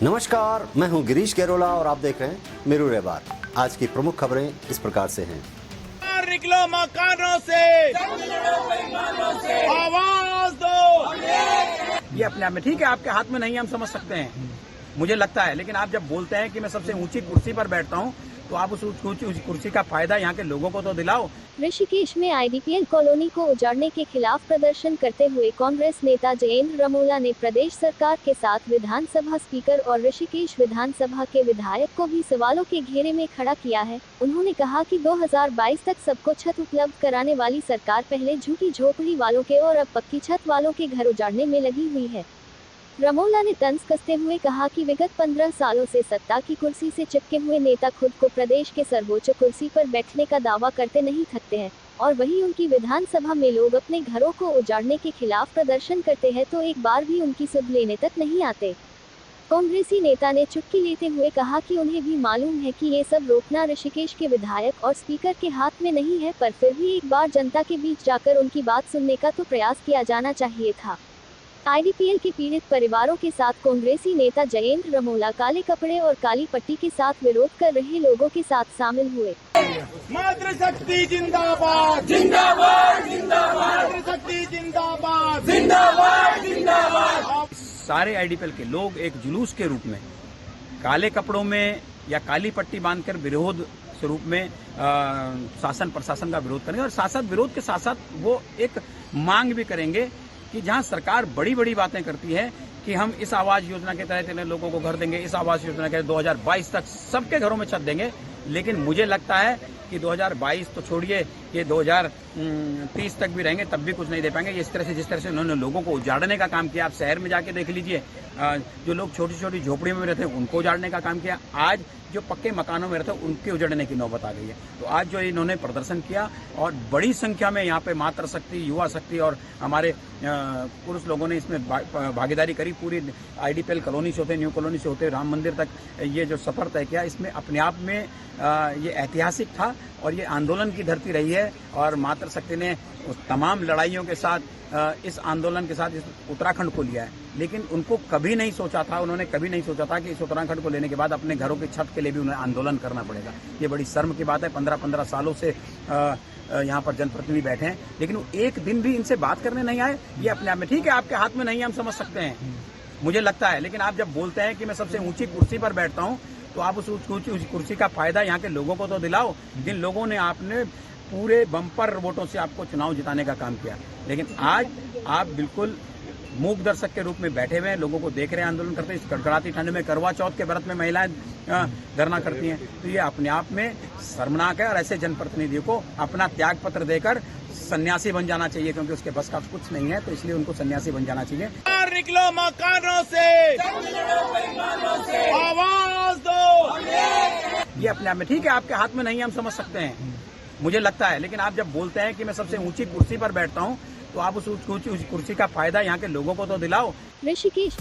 नमस्कार, मैं हूं गिरीश केरोला और आप देख रहे हैं मेरू रेबार। आज की प्रमुख खबरें इस प्रकार से हैं। निकलो मकानों से, आवाज दो। ये अपने आप में ठीक है, आपके हाथ में नहीं हम समझ सकते हैं, मुझे लगता है, लेकिन आप जब बोलते हैं कि मैं सबसे ऊंची कुर्सी पर बैठता हूं, तो आप उस ऊंची कुर्सी का फायदा यहाँ के लोगों को तो दिलाओ। ऋषिकेश में आईडीपीएल कॉलोनी को उजाड़ने के खिलाफ प्रदर्शन करते हुए कांग्रेस नेता जयेंद्र रमोला ने प्रदेश सरकार के साथ विधानसभा स्पीकर और ऋषिकेश विधानसभा के विधायक को भी सवालों के घेरे में खड़ा किया है। उन्होंने कहा कि 2022 तक सबको छत उपलब्ध कराने वाली सरकार पहले झुग्गी झोपड़ी वालों के और अब पक्की छत वालों के घर उजाड़ने में लगी हुई है। रमोला ने तंज कसते हुए कहा कि विगत 15 सालों से सत्ता की कुर्सी से चिपके हुए नेता खुद को प्रदेश के सर्वोच्च कुर्सी पर बैठने का दावा करते नहीं थकते हैं, और वहीं उनकी विधानसभा में लोग अपने घरों को उजाड़ने के खिलाफ प्रदर्शन करते हैं तो एक बार भी उनकी सुध लेने तक नहीं आते। कांग्रेसी नेता ने चुटकी लेते हुए कहा कि उन्हें भी मालूम है कि ये सब रोकना ऋषिकेश के विधायक और स्पीकर के हाथ में नहीं है, पर फिर भी एक बार जनता के बीच जाकर उनकी बात सुनने का तो प्रयास किया जाना चाहिए था। आईडीपीएल के पीड़ित परिवारों के साथ कांग्रेसी नेता जयेंद्र रमोला काले कपड़े और काली पट्टी के साथ विरोध कर रहे लोगों के साथ शामिल हुए। मातृशक्ति जिंदाबाद, जिंदाबाद, जिंदाबाद, मातृशक्ति जिंदाबाद, जिंदाबाद, जिंदाबाद। सारे आईडीपीएल के लोग एक जुलूस के रूप में काले कपड़ों में या काली पट्टी बांधकर विरोध स्वरूप में शासन प्रशासन का विरोध करेंगे, और शासन विरोध के साथ साथ वो एक मांग भी करेंगे कि जहां सरकार बड़ी बड़ी बातें करती है कि हम इस आवास योजना के तहत इन्हें लोगों को घर देंगे, इस आवास योजना के 2022 तक सबके घरों में छत देंगे, लेकिन मुझे लगता है कि 2022 तो छोड़िए, ये 2030 तक भी रहेंगे तब भी कुछ नहीं दे पाएंगे। इस तरह से जिस तरह से उन्होंने लोगों को उजाड़ने का काम किया, आप शहर में जाके देख लीजिए, जो लोग छोटी छोटी झोपड़ियों में रहते हैं उनको उजाड़ने का काम किया। आज जो पक्के मकानों में रहते हैं उनके उजड़ने की नौबत आ गई है। तो आज जो इन्होंने प्रदर्शन किया और बड़ी संख्या में यहाँ पे मातृशक्ति, युवा शक्ति और हमारे पुरुष लोगों ने इसमें भागीदारी करी। पूरी आईडीपीएल कॉलोनी से होते, न्यू कॉलोनी से होते, राम मंदिर तक ये जो सफर तय किया, इसमें अपने आप में ये ऐतिहासिक था और ये आंदोलन की धरती रही है। और मातृशक्ति ने उस तमाम लड़ाइयों के साथ इस आंदोलन के साथ इस उत्तराखंड को लिया है, लेकिन उनको कभी नहीं सोचा था, उन्होंने कभी नहीं सोचा था कि इस उत्तराखंड को लेने के बाद अपने घरों की छत के लिए भी उन्हें आंदोलन करना पड़ेगा। ये बड़ी शर्म की बात है। 15-15 सालों से यहाँ पर जनप्रतिनिधि बैठे हैं, लेकिन वो एक दिन भी इनसे बात करने नहीं आए। ये अपने आप में ठीक है, आपके हाथ में नहीं हम समझ सकते हैं, मुझे लगता है, लेकिन आप जब बोलते हैं कि मैं सबसे ऊंची कुर्सी पर बैठता हूँ, तो आप उस ऊंची कुर्सी का फायदा यहाँ के लोगों को तो दिलाओ, जिन लोगों ने आपने पूरे बम्पर वोटों से आपको चुनाव जिताने का काम किया। लेकिन आज आप बिल्कुल मूक दर्शक के रूप में बैठे हुए हैं, लोगों को देख रहे हैं आंदोलन करते हैं। इस कड़कड़ाती ठंड में करवा चौथ के व्रत में महिलाएं धरना करती हैं, तो ये अपने आप में शर्मनाक है। और ऐसे जनप्रतिनिधियों को अपना त्याग पत्र देकर सन्यासी बन जाना चाहिए, क्योंकि उसके बस का कुछ नहीं है, तो इसलिए उनको सन्यासी बन जाना चाहिए। निकलो मकानों से, आवाज दो। ये अपने आप में ठीक है, आपके हाथ में नहीं हम समझ सकते हैं, मुझे लगता है, लेकिन आप जब बोलते हैं कि मैं सबसे ऊंची कुर्सी पर बैठता हूँ, तो आप उस ऊंची कुर्सी का फायदा यहाँ के लोगों को तो दिलाओ। ऋषिकेश।